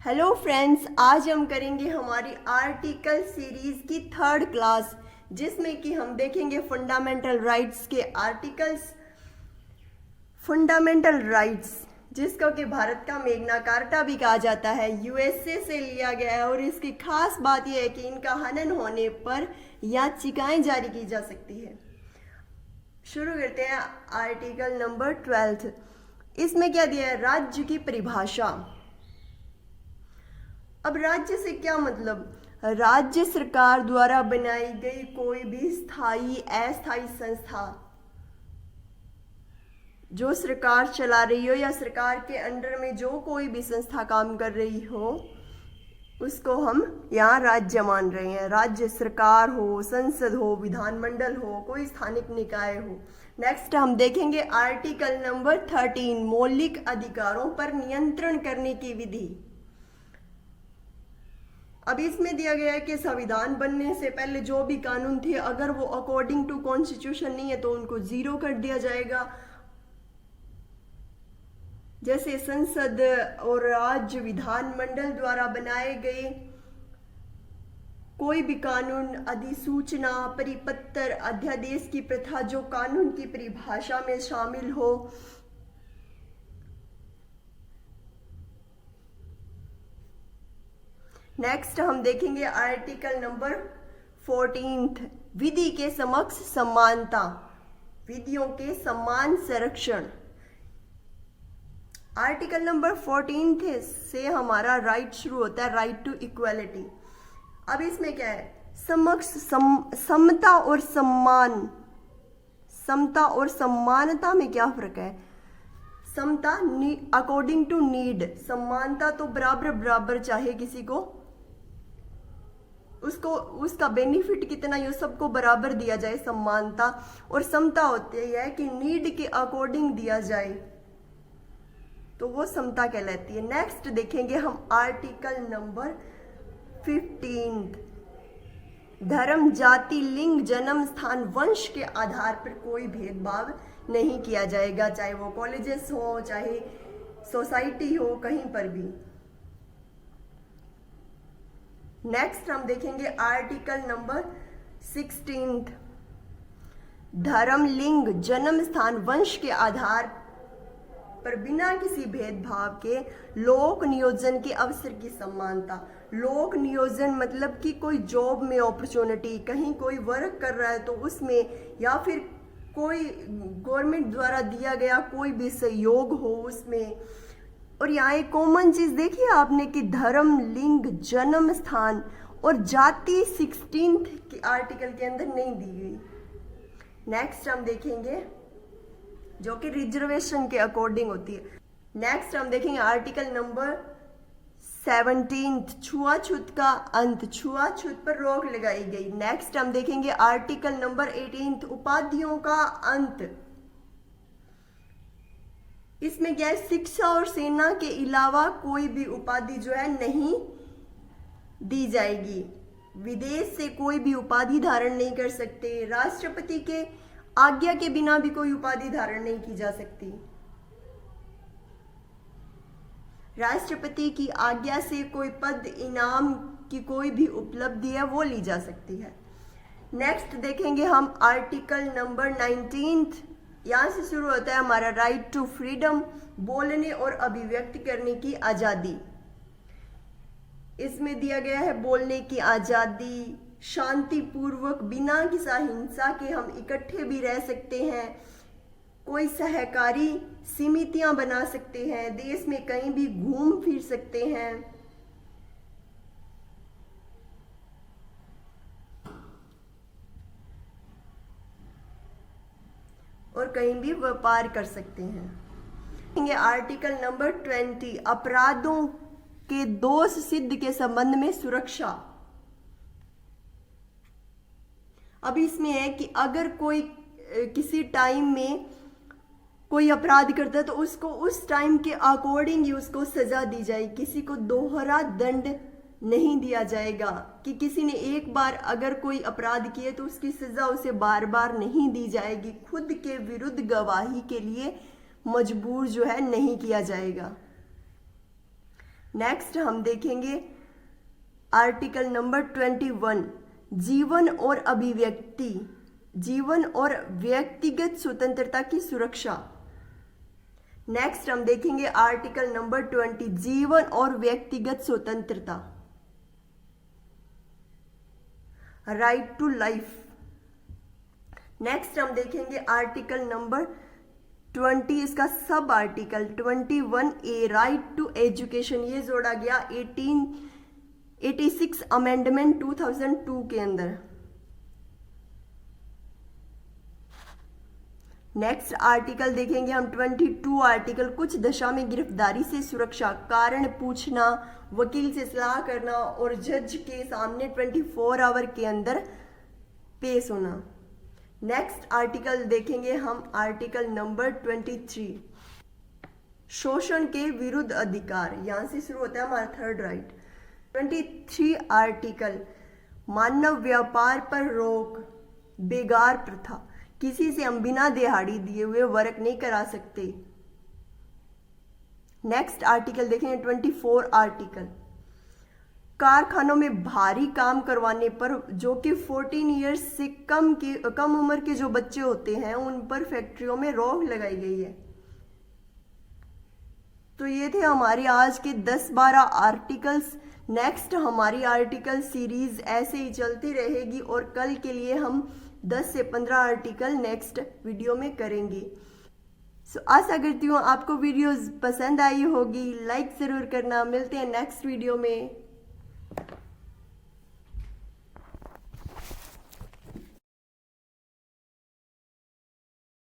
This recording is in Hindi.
हेलो फ्रेंड्स, आज हम करेंगे हमारी आर्टिकल सीरीज की थर्ड क्लास, जिसमें कि हम देखेंगे फंडामेंटल राइट्स के आर्टिकल्स। फंडामेंटल राइट्स जिसको कि भारत का मेग्ना कार्टा भी कहा जाता है, यूएसए से लिया गया है और इसकी खास बात यह है कि इनका हनन होने पर याचिकाएं जारी की जा सकती है। शुरू करते हैं आर्टिकल नंबर 12। इसमें क्या दिया है? राज्य की परिभाषा। अब राज्य से क्या मतलब? राज्य सरकार द्वारा बनाई गई कोई भी स्थायी अस्थायी संस्था जो सरकार चला रही हो या सरकार के अंडर में जो कोई भी संस्था काम कर रही हो, उसको हम यहाँ राज्य मान रहे हैं। राज्य सरकार हो, संसद हो, विधानमंडल हो, कोई स्थानिक निकाय हो। नेक्स्ट हम देखेंगे आर्टिकल नंबर 13, मौलिक अधिकारों पर नियंत्रण करने की विधि। अब इसमें दिया गया है कि संविधान बनने से पहले जो भी कानून थे, अगर वो अकॉर्डिंग टू कॉन्स्टिट्यूशन नहीं है तो उनको जीरो कर दिया जाएगा। जैसे संसद और राज्य विधानमंडल द्वारा बनाए गए कोई भी कानून, अधिसूचना, परिपत्र, अध्यादेश की प्रथा जो कानून की परिभाषा में शामिल हो, नेक्स्ट हम देखेंगे आर्टिकल नंबर 14, विधि के समक्ष समानता, विधियों के समान संरक्षण। आर्टिकल नंबर 14 से हमारा राइट शुरू होता है, राइट टू इक्वालिटी। अब इसमें क्या है? समक्ष समता और सम्मान। समता और समानता में क्या फर्क है? समता अकॉर्डिंग टू नीड, समानता तो बराबर बराबर चाहे किसी को, उसको उसका बेनिफिट कितना ये सबको बराबर दिया जाए, समानता। और समता होती है कि नीड के अकॉर्डिंग दिया जाए, तो वो समता कहलाती है। नेक्स्ट देखेंगे हम आर्टिकल नंबर 15, धर्म, जाति, लिंग, जन्म स्थान, वंश के आधार पर कोई भेदभाव नहीं किया जाएगा, चाहे वो कॉलेजेस हो, चाहे सोसाइटी हो, कहीं पर भी। नेक्स्ट हम देखेंगे आर्टिकल नंबर 16, धर्म, लिंग, जन्म स्थान, वंश के आधार पर बिना किसी भेदभाव के लोक नियोजन के अवसर की समानता। लोक नियोजन मतलब कि कोई जॉब में अपॉर्चुनिटी, कहीं कोई वर्क कर रहा है तो उसमें, या फिर कोई गवर्नमेंट द्वारा दिया गया कोई भी सहयोग हो उसमें। और यहाँ एक कॉमन चीज देखिए आपने कि धर्म, लिंग, जन्म स्थान और जाति 16 की आर्टिकल के अंदर नहीं दी गई। नेक्स्ट हम देखेंगे जो कि रिजर्वेशन के अकॉर्डिंग होती है। नेक्स्ट हम देखेंगे आर्टिकल नंबर 17, छुआछूत का अंत, छुआछूत पर रोक लगाई गई। नेक्स्ट हम देखेंगे आर्टिकल नंबर 18, उपाधियों का अंत। इसमें क्या है? शिक्षा और सेना के अलावा कोई भी उपाधि जो है नहीं दी जाएगी। विदेश से कोई भी उपाधि धारण नहीं कर सकते। राष्ट्रपति के आज्ञा के बिना भी कोई उपाधि धारण नहीं की जा सकती। राष्ट्रपति की आज्ञा से कोई पद, इनाम की कोई भी उपलब्धि है वो ली जा सकती है। नेक्स्ट देखेंगे हम आर्टिकल नंबर 19, यहाँ से शुरू होता है हमारा राइट टू फ्रीडम, बोलने और अभिव्यक्त करने की आज़ादी। इसमें दिया गया है बोलने की आज़ादी, शांतिपूर्वक बिना किसी हिंसा के हम इकट्ठे भी रह सकते हैं, कोई सहकारी समितियां बना सकते हैं, देश में कहीं भी घूम फिर सकते हैं, और कहीं भी व्यापार कर सकते हैं। आर्टिकल नंबर 20, अपराधों के दोष सिद्ध के संबंध में सुरक्षा। अब इसमें है कि अगर कोई किसी टाइम में कोई अपराध करता है तो उसको उस टाइम के अकॉर्डिंग ही उसको सजा दी जाए, किसी को दोहरा दंड नहीं दिया जाएगा। कि किसी ने एक बार अगर कोई अपराध किए तो उसकी सजा उसे बार बार नहीं दी जाएगी। खुद के विरुद्ध गवाही के लिए मजबूर जो है नहीं किया जाएगा। नेक्स्ट हम देखेंगे आर्टिकल नंबर 21, जीवन और अभिव्यक्ति, जीवन और व्यक्तिगत स्वतंत्रता की सुरक्षा। नेक्स्ट हम देखेंगे आर्टिकल नंबर 20, जीवन और व्यक्तिगत स्वतंत्रता, राइट टू लाइफ। नेक्स्ट हम देखेंगे आर्टिकल नंबर 20, इसका sub article 21A, right to education. ये जोड़ा गया 1886 अमेंडमेंट 2002 के अंदर। नेक्स्ट आर्टिकल देखेंगे हम 22 आर्टिकल, कुछ दशा में गिरफ्तारी से सुरक्षा, कारण पूछना, वकील से सलाह करना और जज के सामने 24 आवर के अंदर पेश होना। नेक्स्ट आर्टिकल देखेंगे हम आर्टिकल नंबर 23, शोषण के विरुद्ध अधिकार। यहां से शुरू होता है हमारा थर्ड राइट। 23 आर्टिकल, मानव व्यापार पर रोक, बेगार प्रथा, किसी से हम बिना दिहाड़ी दिए हुए वर्क नहीं करा सकते। नेक्स्ट आर्टिकल देखेंगे 24 आर्टिकल, कारखानों में भारी काम करवाने पर, जो कि 14 ईयर्स से कम उम्र के जो बच्चे होते हैं उन पर फैक्ट्रियों में रोक लगाई गई है। तो ये थे हमारे आज के 10-12 आर्टिकल्स। नेक्स्ट हमारी आर्टिकल सीरीज ऐसे ही चलती रहेगी और कल के लिए हम 10 से 15 आर्टिकल नेक्स्ट वीडियो में करेंगे। सो आशा करती हूँ आपको वीडियोस पसंद आई होगी। लाइक ज़रूर करना। मिलते हैं नेक्स्ट वीडियो में।